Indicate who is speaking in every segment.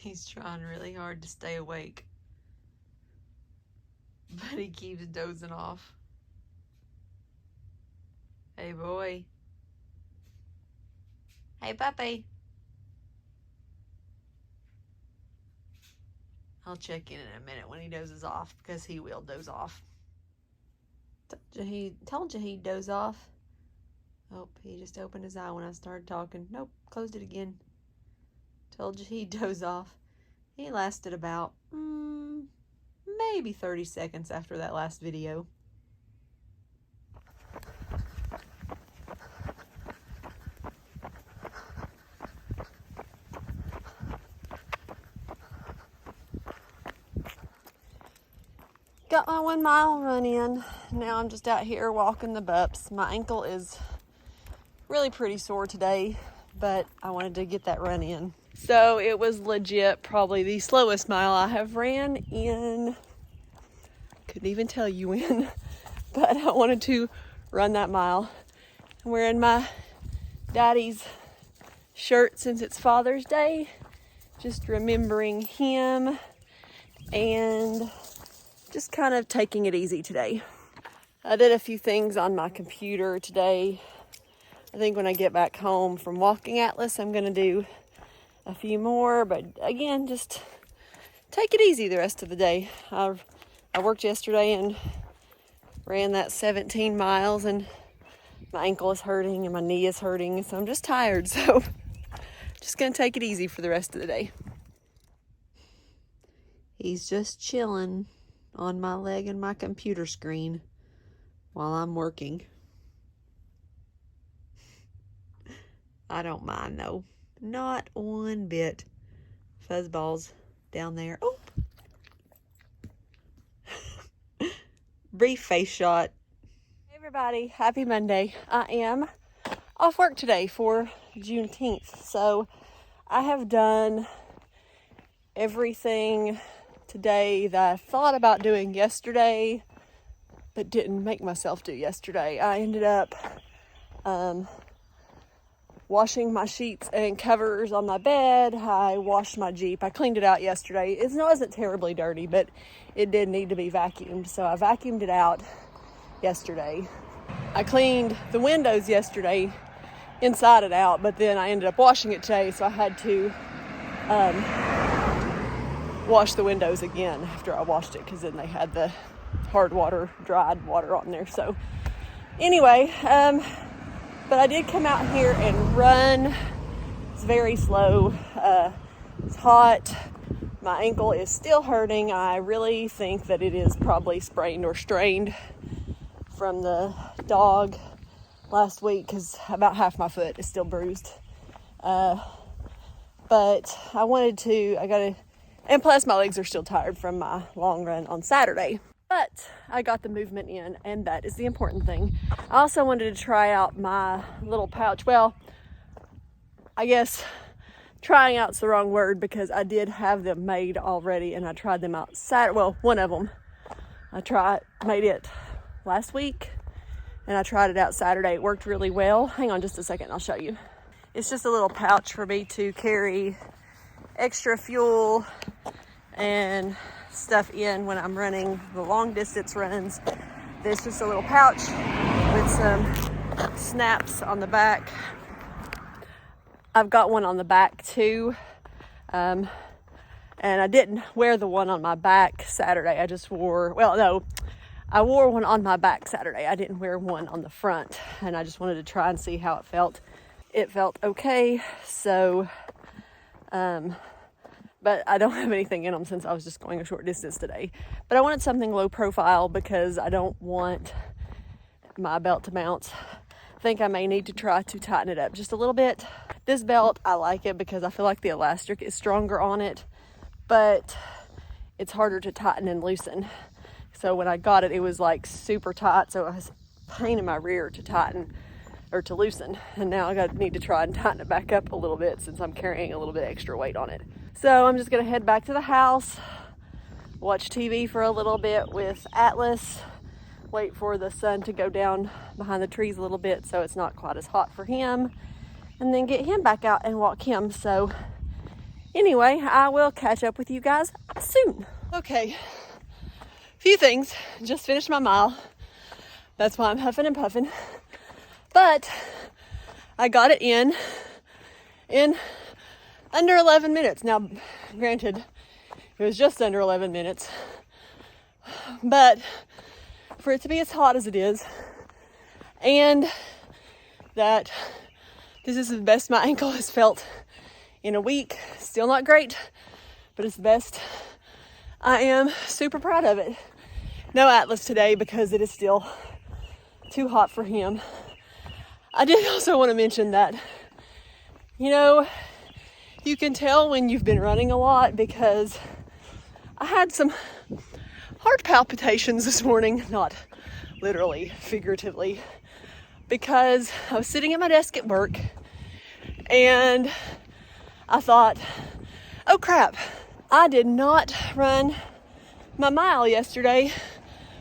Speaker 1: He's trying really hard to stay awake, but he keeps dozing off. Hey, boy. Hey, puppy. I'll check in a minute when he dozes off, because he will doze off. Told you he'd doze off. Oh, he just opened his eye when I started talking. Nope, closed it again. Told you he'd doze off. He lasted about maybe 30 seconds after that last video. Got my 1 mile run in. Now I'm just out here walking the bups. My ankle is really pretty sore today, but I wanted to get that run in. So it was legit probably the slowest mile I have ran in, couldn't even tell you when, but I wanted to run that mile. I'm wearing my daddy's shirt since it's Father's Day, just remembering him and just kind of taking it easy today. I did a few things on my computer today. I think when I get back home from Walking Atlas, I'm gonna do a few more, but again, just take it easy the rest of the day. I worked yesterday and ran that 17 miles, and my ankle is hurting and my knee is hurting, so I'm just tired, so just gonna take it easy for the rest of the day. He's just chilling on my leg and my computer screen while I'm working. I don't mind though, not one bit. Fuzzballs down there. Oh, brief face shot. Hey everybody, happy Monday. I am off work today for Juneteenth, so I have done everything today that I thought about doing yesterday but didn't make myself do yesterday. I ended up washing my sheets and covers on my bed. I washed my Jeep. I cleaned it out yesterday. It wasn't terribly dirty, but it did need to be vacuumed, so I vacuumed it out yesterday. I cleaned the windows yesterday, inside and out, but then I ended up washing it today, so I had to wash the windows again after I washed it, because then they had the hard water, dried water on there. So anyway, but I did come out here and run. It's very slow. It's hot. My ankle is still hurting. I really think that it is probably sprained or strained from the dog last week, because about half my foot is still bruised. But and plus my legs are still tired from my long run on Saturday. But I got the movement in, and that is the important thing. I also wanted to try out my little pouch. Well, I guess trying out's the wrong word, because I did have them made already, and I tried them out Saturday. Well, one of them made it last week, and I tried it out Saturday. It worked really well. Hang on just a second, I'll show you. It's just a little pouch for me to carry extra fuel and stuff in when I'm running the long distance runs. There's just a little pouch with some snaps on the back. I've got one on the back too, and I didn't wear the one on my back Saturday. I wore one on my back Saturday. I didn't wear one on the front, and I just wanted to try and see how it felt. It felt okay, so but I don't have anything in them since I was just going a short distance today. But I wanted something low profile, because I don't want my belt to bounce. I think I may need to try to tighten it up just a little bit. This belt, I like it because I feel like the elastic is stronger on it, but it's harder to tighten and loosen. So when I got it, it was like super tight, so I was a pain in my rear to tighten or to loosen. And now I need to try and tighten it back up a little bit, since I'm carrying a little bit extra weight on it. So I'm just gonna head back to the house, watch TV for a little bit with Atlas, wait for the sun to go down behind the trees a little bit so it's not quite as hot for him, and then get him back out and walk him. So Anyway, I will catch up with you guys soon. Okay, few things. Just finished my mile. That's why I'm huffing and puffing. But I got it in under 11 minutes. Now, granted, it was just under 11 minutes. But for it to be as hot as it is, and that this is the best my ankle has felt in a week, still not great, but it's the best. I am super proud of it. No Atlas today because it is still too hot for him. I did also want to mention that, you know, you can tell when you've been running a lot because I had some heart palpitations this morning, not literally, figuratively, because I was sitting at my desk at work and I thought, oh crap, I did not run my mile yesterday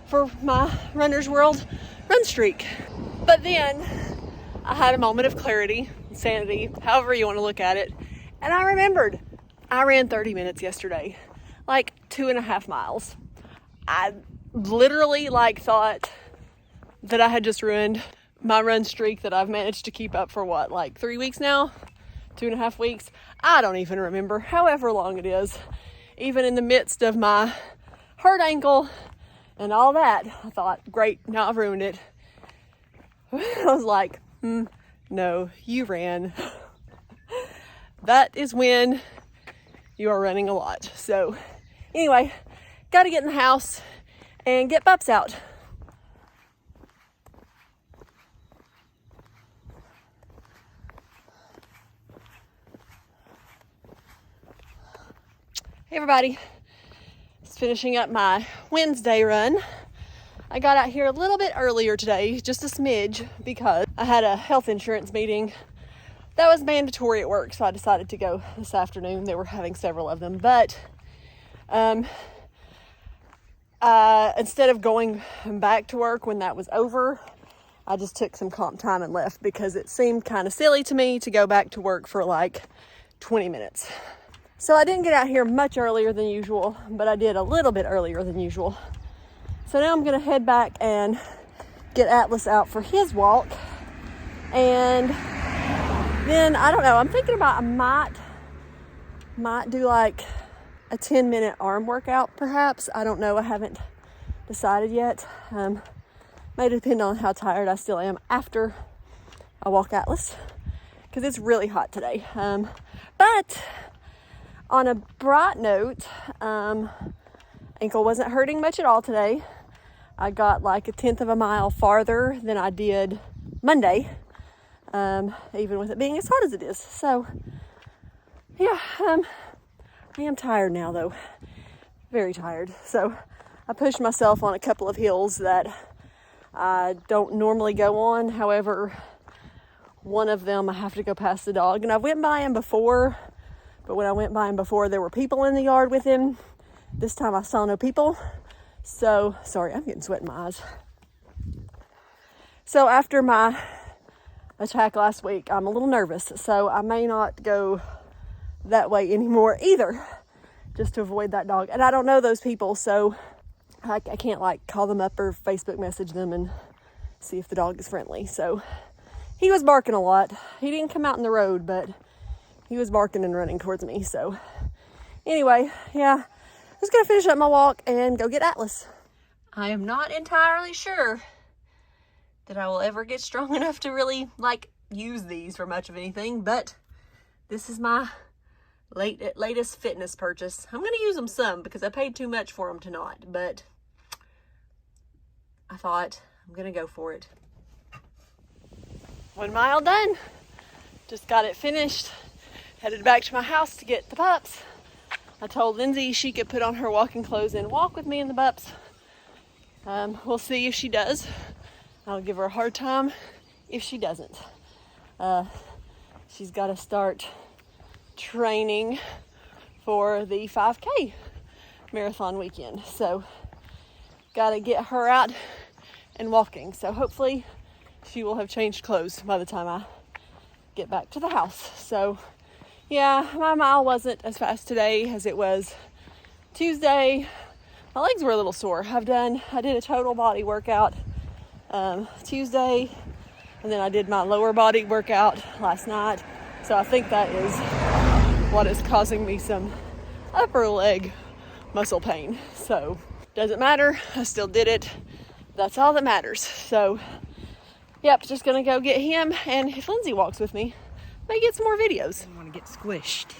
Speaker 1: for my Runner's World run streak. But then I had a moment of clarity, insanity, however you want to look at it, and I remembered I ran 30 minutes yesterday, like 2.5 miles. I literally thought that I had just ruined my run streak that I've managed to keep up for what, like 3 weeks now? 2.5 weeks? I don't even remember, however long it is. Even in the midst of my hurt ankle and all that, I thought, great, now I've ruined it. I was like, no, you ran. That is when you are running a lot. So anyway, got to get in the house and get Pups out. Hey everybody, just finishing up my Wednesday run. I got out here a little bit earlier today, just a smidge, because I had a health insurance meeting that was mandatory at work, so I decided to go this afternoon. They were having several of them, but instead of going back to work when that was over, I just took some comp time and left because it seemed kind of silly to me to go back to work for like 20 minutes. So I didn't get out here much earlier than usual, but I did a little bit earlier than usual. So now I'm gonna head back and get Atlas out for his walk. And then, I don't know, I'm thinking about I might do like a 10-minute arm workout perhaps. I don't know, I haven't decided yet. May depend on how tired I still am after I walk Atlas, because it's really hot today. But on a bright note, ankle wasn't hurting much at all today. I got like 1/10 of a mile farther than I did Monday, even with it being as hot as it is. So yeah, I am tired now though, very tired. So I pushed myself on a couple of hills that I don't normally go on. However, one of them I have to go past the dog, and I went by him before, but when I went by him before, there were people in the yard with him. This time I saw no people. So, sorry, I'm getting sweat in my eyes. So after my attack last week, I'm a little nervous. So I may not go that way anymore either, just to avoid that dog. And I don't know those people, so I can't like call them up or Facebook message them and see if the dog is friendly. So he was barking a lot. He didn't come out in the road, but he was barking and running towards me. So anyway, yeah, I was going to finish up my walk and go get Atlas. I am not entirely sure that I will ever get strong enough to really use these for much of anything, but this is my latest fitness purchase. I'm going to use them some because I paid too much for them to not, but I thought I'm going to go for it. 1 mile done. Just got it finished. Headed back to my house to get the pups. I told Lindsay she could put on her walking clothes and walk with me and the pups. We'll see if she does. I'll give her a hard time if she doesn't. She's got to start training for the 5K marathon weekend. So, got to get her out and walking. So, hopefully, she will have changed clothes by the time I get back to the house. So, Yeah, my mile wasn't as fast today as it was Tuesday. My legs were a little sore. I did a total body workout Tuesday, and then I did my lower body workout last night. So I think that is what is causing me some upper leg muscle pain. So doesn't matter. I still did it. That's all that matters. So yep, just gonna go get him, and if Lindsay walks with me, may get some more videos.
Speaker 2: I want to get squished.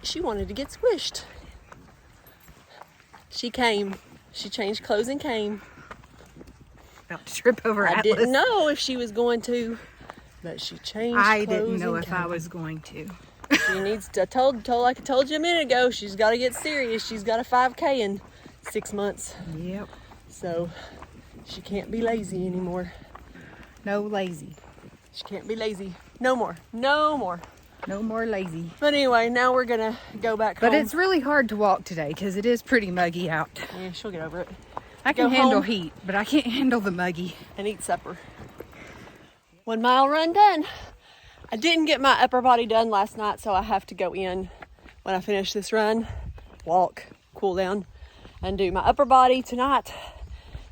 Speaker 1: She wanted to get squished. She came. She changed clothes and came.
Speaker 2: About to trip over Atlas.
Speaker 1: I didn't know if she was going to, but she changed clothes.
Speaker 2: I didn't know if
Speaker 1: came.
Speaker 2: I was going to.
Speaker 1: She needs to, like I told you a minute ago, she's got to get serious. She's got a 5K in 6 months.
Speaker 2: Yep.
Speaker 1: So she can't be lazy anymore.
Speaker 2: No lazy.
Speaker 1: She can't be lazy. No more. No more.
Speaker 2: No more lazy.
Speaker 1: But anyway, now we're going to go back home.
Speaker 2: But it's really hard to walk today because it is pretty muggy out.
Speaker 1: Yeah, she'll get over it.
Speaker 2: I can handle heat, but I can't handle the muggy.
Speaker 1: And eat supper. 1 mile run done. I didn't get my upper body done last night, so I have to go in when I finish this run, walk, cool down, and do my upper body tonight.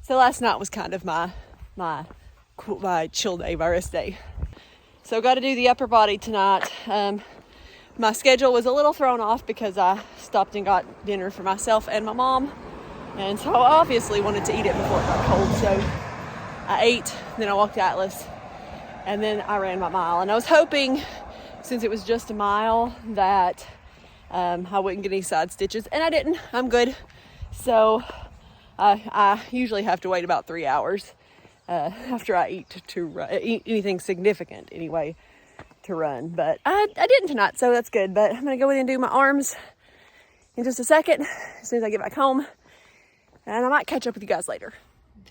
Speaker 1: So last night was kind of my chill day, my rest day. So got to do the upper body tonight. My schedule was a little thrown off because I stopped and got dinner for myself and my mom. And so I obviously wanted to eat it before it got cold. So I ate, then I walked Atlas, and then I ran my mile. And I was hoping, since it was just a mile, that I wouldn't get any side stitches. And I didn't. I'm good. So I usually have to wait about 3 hours after I eat to eat anything significant anyway to run. But I didn't tonight, so that's good. But I'm going to go in and do my arms in just a second, as soon as I get back home. And I might catch up with you guys later.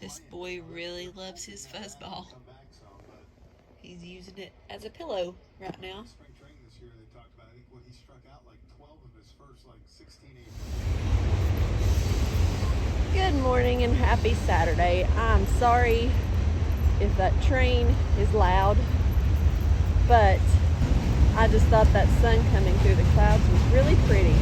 Speaker 1: This boy really loves his fuzzball. He's using it as a pillow right now. Good morning and happy Saturday. I'm sorry if that train is loud, but I just thought that sun coming through the clouds was really pretty.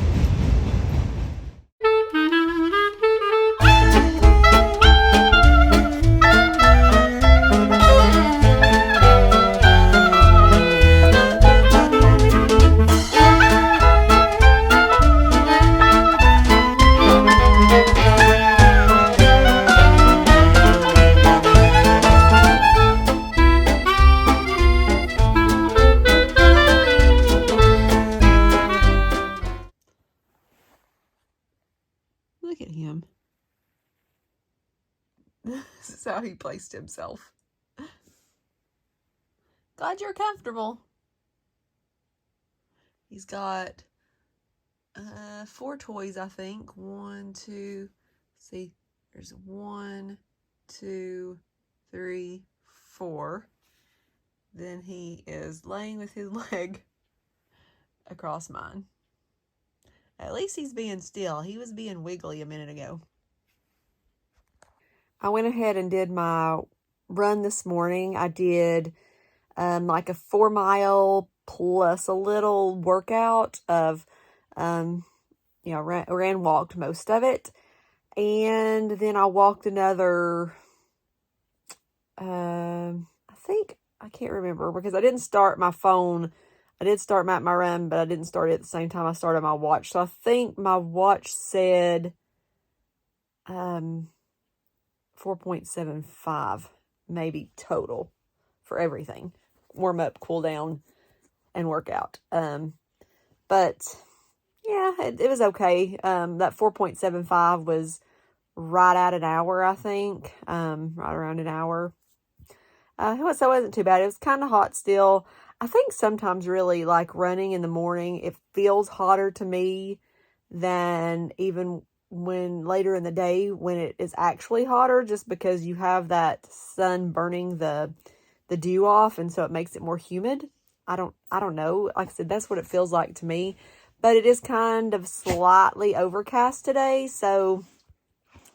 Speaker 1: Look at him. This is how he placed himself. Glad you're comfortable. He's got 4 toys, I think. 1, 2, see, there's 1, 2, 3, 4. Then he is laying with his leg across mine. At least he's being still. He was being wiggly a minute ago. I went ahead and did my run this morning. I did like a 4 mile plus a little workout of, ran, walked most of it. And then I walked another, I can't remember because I didn't start my phone. I did start my run, but I didn't start it at the same time I started my watch. So I think my watch said 4.75 maybe total for everything. Warm up, cool down, and workout. But yeah, it was okay. That 4.75 was right at an hour, I think. Right around an hour. So it wasn't too bad. It was kind of hot still. I think sometimes really like running in the morning, it feels hotter to me than even when later in the day when it is actually hotter, just because you have that sun burning the dew off, and so it makes it more humid. I don't know. Like I said, that's what it feels like to me. But it is kind of slightly overcast today, so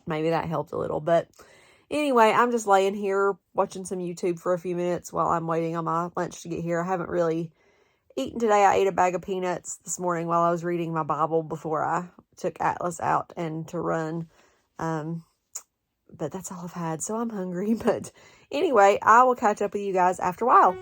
Speaker 1: maybe that helped a little. But anyway, I'm just laying here watching some YouTube for a few minutes while I'm waiting on my lunch to get here. I haven't really eaten today. I ate a bag of peanuts this morning while I was reading my Bible before I took Atlas out and to run. But that's all I've had, so I'm hungry. But anyway, I will catch up with you guys after a while.